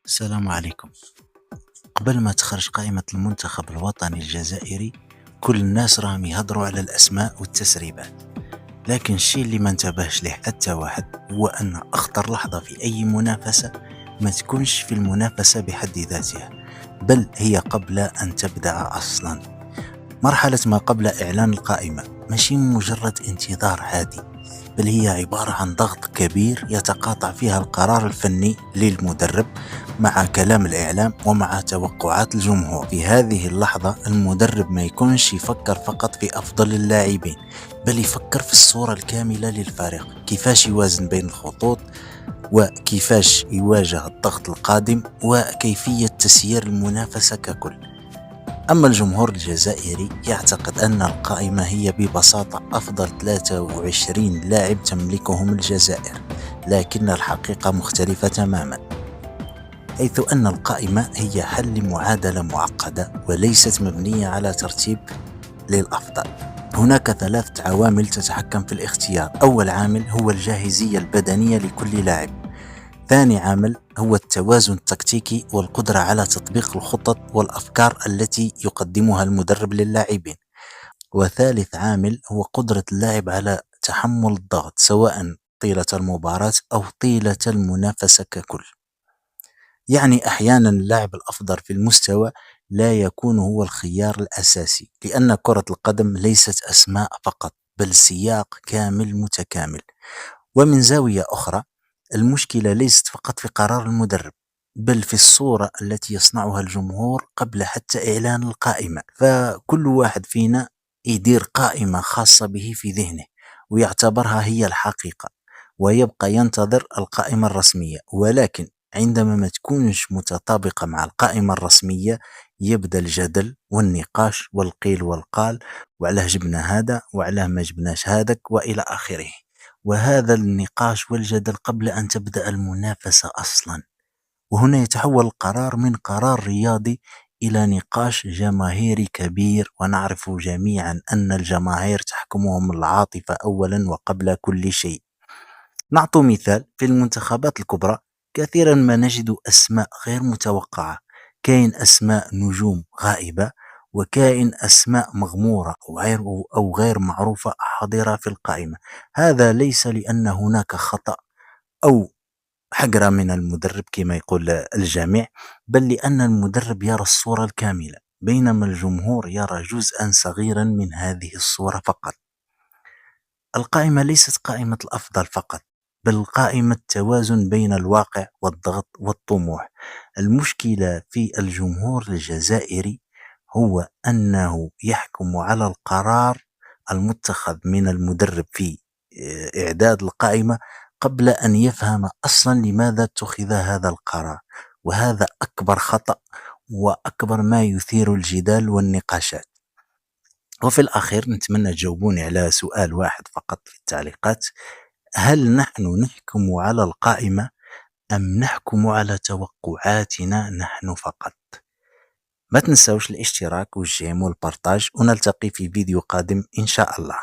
السلام عليكم. قبل ما تخرج قائمة المنتخب الوطني الجزائري، كل الناس راهم يهضروا على الأسماء والتسريبات، لكن الشيء اللي ما انتبهش له حتى واحد هو أن أخطر لحظة في أي منافسة ما تكونش في المنافسة بحد ذاتها، بل هي قبل أن تبدأ أصلا. مرحلة ما قبل إعلان القائمة ماشي مجرد انتظار عادي، بل هي عبارة عن ضغط كبير يتقاطع فيها القرار الفني للمدرب مع كلام الإعلام ومع توقعات الجمهور. في هذه اللحظة المدرب ما يكونش يفكر فقط في أفضل اللاعبين، بل يفكر في الصورة الكاملة للفريق، كيفاش يوازن بين الخطوط وكيفاش يواجه الضغط القادم وكيفية تسيير المنافسة ككل. أما الجمهور الجزائري يعتقد أن القائمة هي ببساطة أفضل 23 لاعب تملكهم الجزائر، لكن الحقيقة مختلفة تماما، حيث أن القائمة هي حل لمعادلة معقدة وليست مبنية على ترتيب للأفضل. هناك 3 عوامل تتحكم في الاختيار. أول عامل هو الجاهزية البدنية لكل لاعب. ثاني عامل هو التوازن التكتيكي والقدرة على تطبيق الخطط والأفكار التي يقدمها المدرب للاعبين. وثالث عامل هو قدرة اللاعب على تحمل الضغط سواء طيلة المباراة أو طيلة المنافسة ككل. يعني أحيانا اللاعب الأفضل في المستوى لا يكون هو الخيار الأساسي، لأن كرة القدم ليست أسماء فقط، بل سياق كامل متكامل. ومن زاوية أخرى، المشكلة ليست فقط في قرار المدرب، بل في الصورة التي يصنعها الجمهور قبل حتى إعلان القائمة. فكل واحد فينا يدير قائمة خاصة به في ذهنه ويعتبرها هي الحقيقة، ويبقى ينتظر القائمة الرسمية. ولكن عندما ما تكونش متطابقة مع القائمة الرسمية، يبدأ الجدل والنقاش والقيل والقال، وعلاه جبنا هذا وعلاه ما جبناش هذاك وإلى آخره. وهذا النقاش والجدل قبل أن تبدأ المنافسة أصلا، وهنا يتحول القرار من قرار رياضي إلى نقاش جماهيري كبير. ونعرف جميعا أن الجماهير تحكمهم العاطفة أولا وقبل كل شيء. نعطي مثال: في المنتخبات الكبرى كثيرا ما نجد أسماء غير متوقعة، كاين أسماء نجوم غائبة، وكاين أسماء مغمورة أو غير معروفة حاضرة في القائمة. هذا ليس لأن هناك خطأ أو حقرة من المدرب كما يقول الجميع، بل لأن المدرب يرى الصورة الكاملة، بينما الجمهور يرى جزءا صغيرا من هذه الصورة فقط. القائمة ليست قائمة الأفضل فقط، بل قائمة توازن بين الواقع والضغط والطموح. المشكلة في الجمهور الجزائري هو أنه يحكم على القرار المتخذ من المدرب في إعداد القائمة قبل أن يفهم أصلا لماذا اتخذ هذا القرار، وهذا أكبر خطأ وأكبر ما يثير الجدال والنقاشات. وفي الأخير نتمنى تجاوبوني على سؤال واحد فقط في التعليقات: هل نحن نحكم على القائمة أم نحكم على توقعاتنا نحن فقط؟ ما تنسوش الاشتراك والجيم والبارتاج، ونلتقي في فيديو قادم إن شاء الله.